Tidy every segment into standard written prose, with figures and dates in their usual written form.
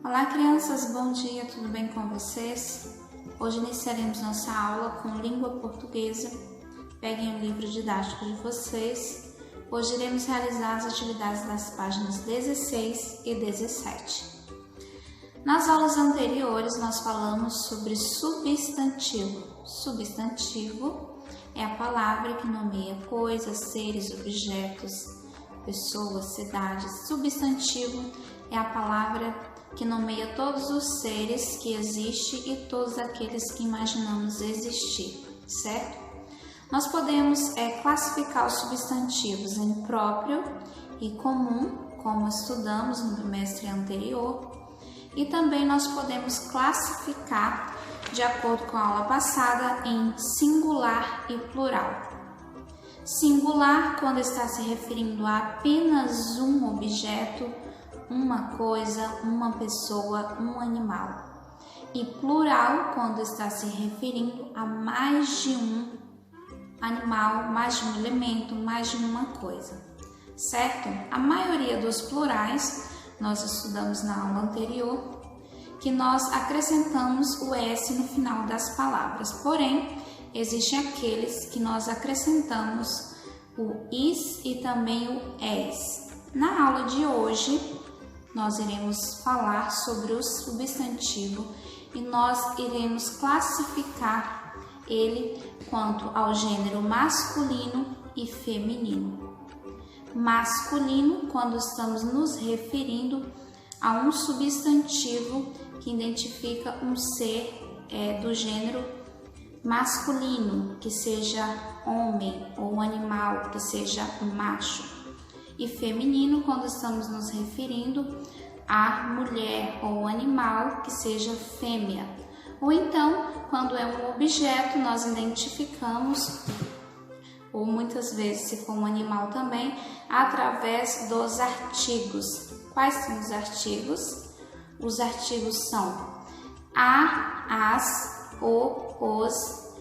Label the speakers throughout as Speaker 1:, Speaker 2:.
Speaker 1: Olá, crianças, bom dia, tudo bem com vocês? Hoje iniciaremos nossa aula com língua portuguesa. Peguem o livro didático de vocês. Hoje iremos realizar as atividades das páginas 16 e 17. Nas aulas anteriores, nós falamos sobre substantivo. Substantivo é a palavra que nomeia coisas, seres, objetos, pessoas, cidades. Substantivo é a palavra que nomeia todos os seres que existem e todos aqueles que imaginamos existir, certo? Nós podemos classificar os substantivos em próprio e comum, como estudamos no bimestre anterior, e também nós podemos classificar, de acordo com a aula passada, em singular e plural. Singular, quando está se referindo a apenas um objeto, uma coisa, uma pessoa, um animal. E plural, quando está se referindo a mais de um animal, mais de um elemento, mais de uma coisa, certo? A maioria dos plurais, nós estudamos na aula anterior, que nós acrescentamos o S no final das palavras. Porém, existem aqueles que nós acrescentamos o is e também o es. Na aula de hoje, nós iremos falar sobre o substantivo e nós iremos classificar ele quanto ao gênero masculino e feminino. Masculino, quando estamos nos referindo a um substantivo que identifica um ser do gênero masculino, que seja homem, ou um animal, que seja um macho. E feminino, quando estamos nos referindo a mulher ou animal que seja fêmea. Ou então, quando é um objeto, nós identificamos, ou muitas vezes, se for um animal também, através dos artigos. Quais são os artigos? Os artigos são a, as, o, os,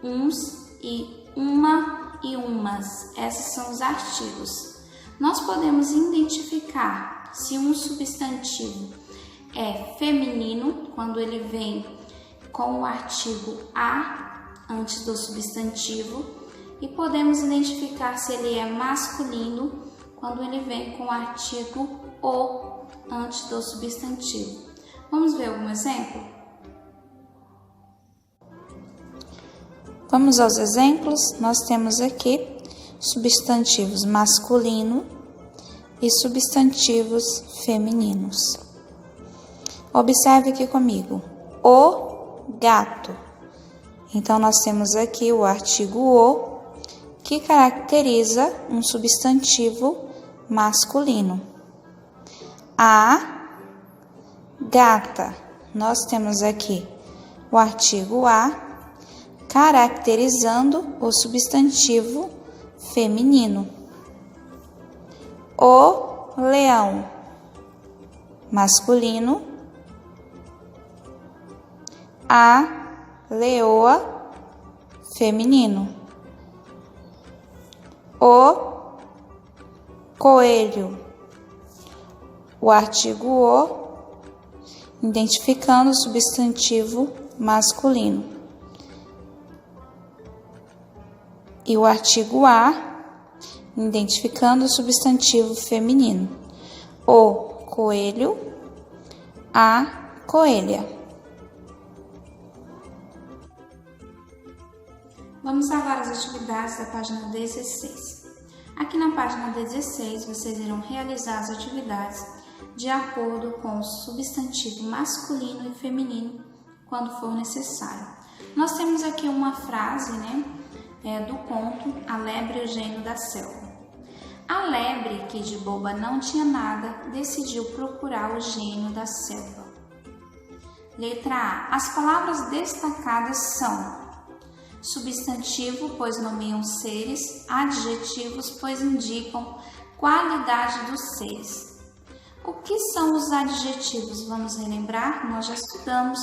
Speaker 1: uns e uma e umas. Esses são os artigos. Nós podemos identificar se um substantivo é feminino quando ele vem com o artigo a antes do substantivo, e podemos identificar se ele é masculino quando ele vem com o artigo o antes do substantivo. Vamos ver algum exemplo? Vamos aos exemplos. Nós temos aqui substantivos masculino e substantivos femininos. Observe aqui comigo. O gato. Então, nós temos aqui o artigo o, que caracteriza um substantivo masculino. A gata. Nós temos aqui o artigo a, caracterizando o substantivo feminino. O leão, masculino. A leoa, feminino. O coelho, o artigo o, identificando o substantivo masculino. E o artigo a, identificando o substantivo feminino. O coelho, a coelha. Vamos agora às atividades da página 16. Aqui na página 16, vocês irão realizar as atividades de acordo com o substantivo masculino e feminino, quando for necessário. Nós temos aqui uma frase, do conto A Lebre e o Gênio da Selva. A lebre, que de boba não tinha nada, decidiu procurar o gênio da selva. Letra A. As palavras destacadas são substantivo, pois nomeiam seres, adjetivos, pois indicam qualidade dos seres. O que são os adjetivos? Vamos relembrar? Nós já estudamos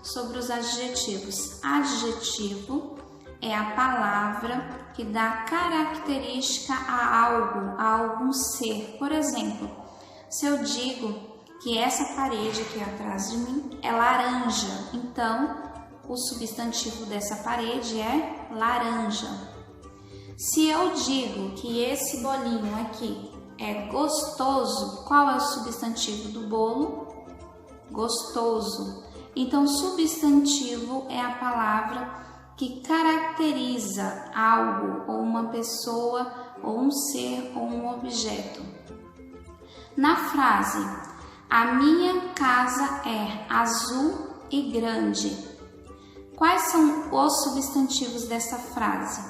Speaker 1: sobre os adjetivos. Adjetivo é a palavra que dá característica a algo, a algum ser. Por exemplo, se eu digo que essa parede aqui atrás de mim é laranja. Então, o substantivo dessa parede é laranja. Se eu digo que esse bolinho aqui é gostoso, qual é o substantivo do bolo? Gostoso. Então, substantivo é a palavra que caracteriza algo, ou uma pessoa, ou um ser, ou um objeto. Na frase, a minha casa é azul e grande. Quais são os substantivos dessa frase?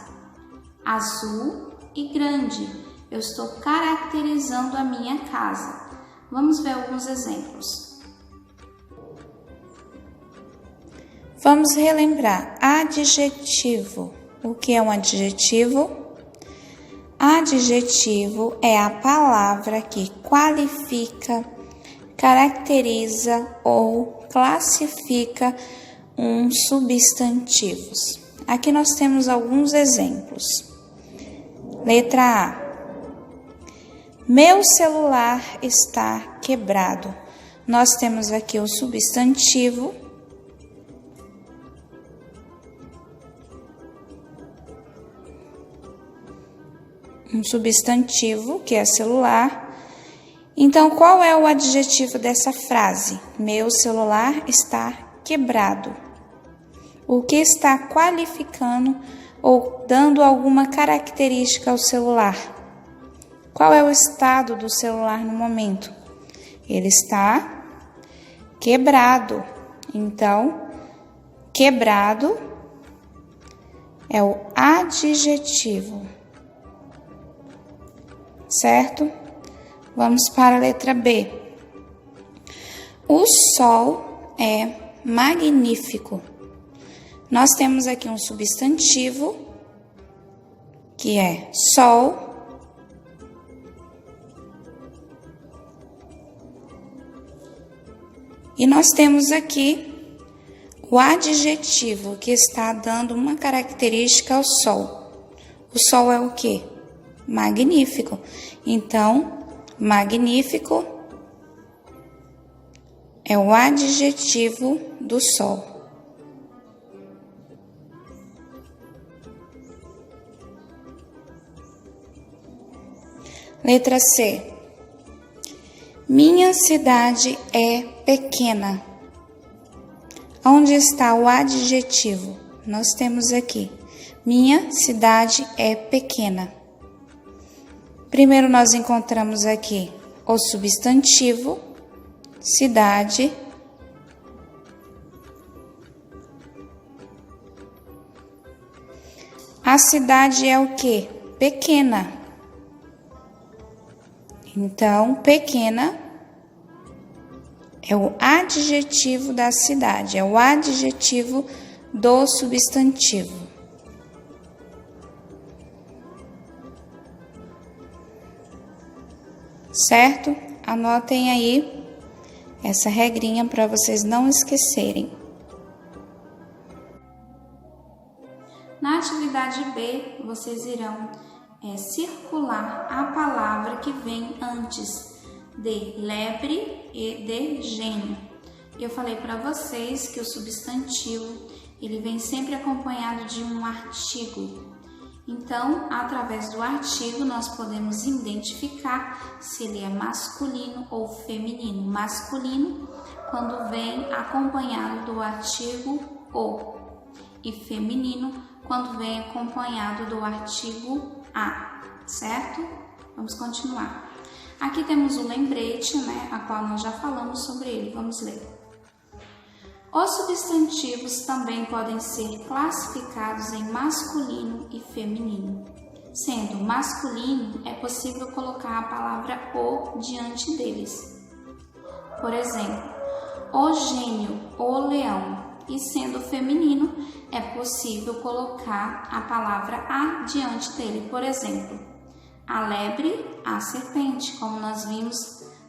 Speaker 1: Azul e grande. Eu estou caracterizando a minha casa. Vamos ver alguns exemplos. Vamos relembrar. Adjetivo. O que é um adjetivo? Adjetivo é a palavra que qualifica, caracteriza ou classifica um substantivo. Aqui nós temos alguns exemplos. Letra A. Meu celular está quebrado. Nós temos aqui o substantivo. Um substantivo, que é celular. Então, qual é o adjetivo dessa frase? Meu celular está quebrado. O que está qualificando ou dando alguma característica ao celular? Qual é o estado do celular no momento? Ele está quebrado. Então, quebrado é o adjetivo. Certo? Vamos para a letra B. O sol é magnífico. Nós temos aqui um substantivo, que é sol. E nós temos aqui o adjetivo, que está dando uma característica ao sol. O sol é o quê? Magnífico. Então, magnífico é o adjetivo do sol. Letra C. Minha cidade é pequena. Onde está o adjetivo? Nós temos aqui. Minha cidade é pequena. Primeiro nós encontramos aqui o substantivo, cidade. A cidade é o quê? Pequena. Então, pequena é o adjetivo da cidade, é o adjetivo do substantivo. Certo? Anotem aí essa regrinha para vocês não esquecerem. Na atividade B, vocês irão circular a palavra que vem antes de lebre e de gênio. Eu falei para vocês que o substantivo ele vem sempre acompanhado de um artigo. Então, através do artigo, nós podemos identificar se ele é masculino ou feminino. Masculino, quando vem acompanhado do artigo o, e feminino, quando vem acompanhado do artigo a, certo? Vamos continuar. Aqui temos o lembrete, né, a qual nós já falamos sobre ele. Vamos ler. Os substantivos também podem ser classificados em masculino e feminino. Sendo masculino, é possível colocar a palavra o diante deles. Por exemplo, o gênio, o leão. E sendo feminino, é possível colocar a palavra a diante dele. Por exemplo, a lebre, a serpente, como nós vimos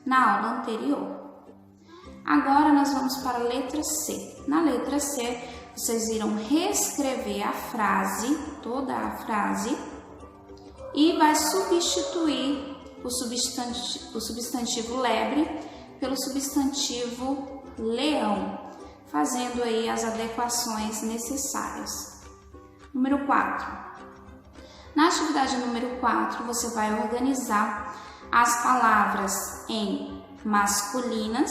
Speaker 1: na aula anterior. Agora nós vamos para a letra C. Na letra C, vocês irão reescrever a frase, toda a frase, e vai substituir o substantivo lebre pelo substantivo leão, fazendo aí as adequações necessárias. Número 4. Na atividade número 4, você vai organizar as palavras em masculinas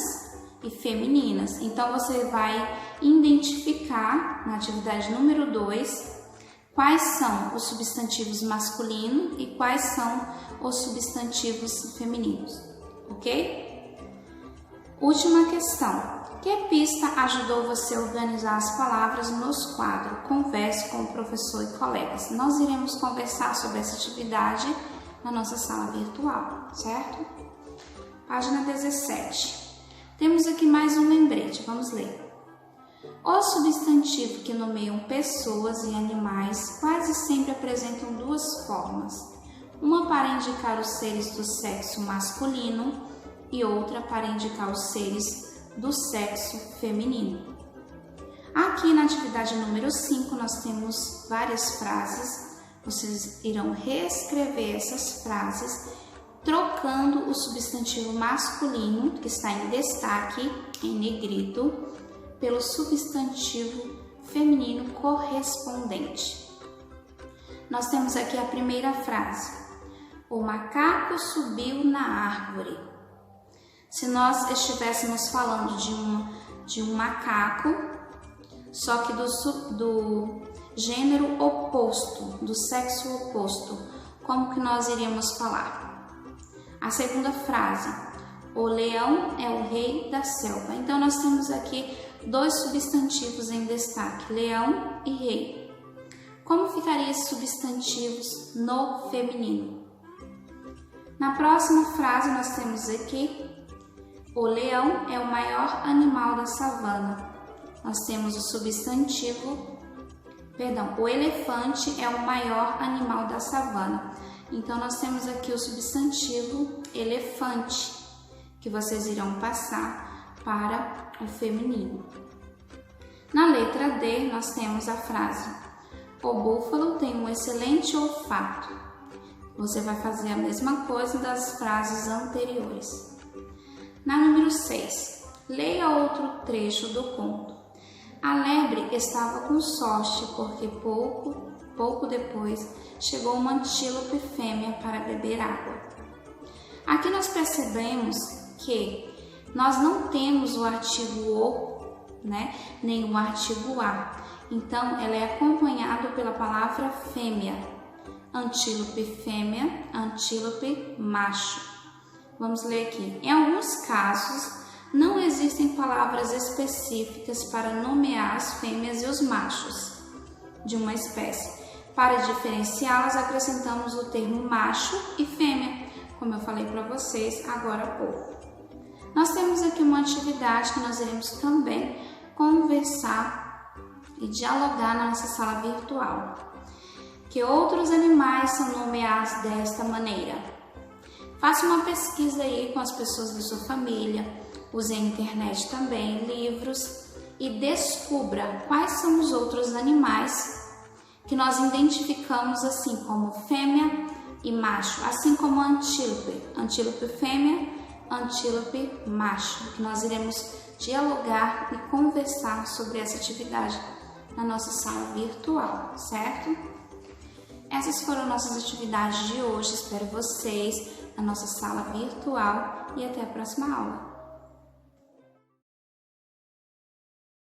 Speaker 1: e femininas. Então, você vai identificar na atividade número 2 quais são os substantivos masculinos e quais são os substantivos femininos, ok? Última questão. Que pista ajudou você a organizar as palavras nos quadros? Converse com o professor e colegas. Nós iremos conversar sobre essa atividade na nossa sala virtual, certo? Página 17. Temos aqui mais um lembrete, vamos ler. Os substantivos que nomeiam pessoas e animais quase sempre apresentam duas formas. Uma para indicar os seres do sexo masculino e outra para indicar os seres do sexo feminino. Aqui na atividade número 5 nós temos várias frases. Vocês irão reescrever essas frases trocando o substantivo masculino, que está em destaque, em negrito, pelo substantivo feminino correspondente. Nós temos aqui a primeira frase. O macaco subiu na árvore. Se nós estivéssemos falando de um macaco, só que do gênero oposto, do sexo oposto, como que nós iríamos falar? A segunda frase, o leão é o rei da selva. Então, nós temos aqui dois substantivos em destaque, leão e rei. Como ficariam esses substantivos no feminino? Na próxima frase, nós temos aqui, o leão é o maior animal da savana. Nós temos o substantivo, o elefante é o maior animal da savana. Então, nós temos aqui o substantivo elefante, que vocês irão passar para o feminino. Na letra D, nós temos a frase, o búfalo tem um excelente olfato. Você vai fazer a mesma coisa das frases anteriores. Na número 6, leia outro trecho do conto. A lebre estava com sorte porque pouco depois chegou uma antílope fêmea para beber água. Aqui nós percebemos que nós não temos o artigo o, nem o artigo a. Então, ela é acompanhada pela palavra fêmea. Antílope fêmea, antílope macho. Vamos ler aqui. Em alguns casos, não existem palavras específicas para nomear as fêmeas e os machos de uma espécie. Para diferenciá-las, acrescentamos o termo macho e fêmea, como eu falei para vocês agora há pouco. Nós temos aqui uma atividade que nós iremos também conversar e dialogar na nossa sala virtual. Que outros animais são nomeados desta maneira? Faça uma pesquisa aí com as pessoas da sua família, use a internet também, livros, e descubra quais são os outros animais que nós identificamos assim como fêmea e macho, assim como a antílope fêmea, antílope macho, que nós iremos dialogar e conversar sobre essa atividade na nossa sala virtual, certo? Essas foram nossas atividades de hoje, espero vocês na nossa sala virtual e até a próxima aula.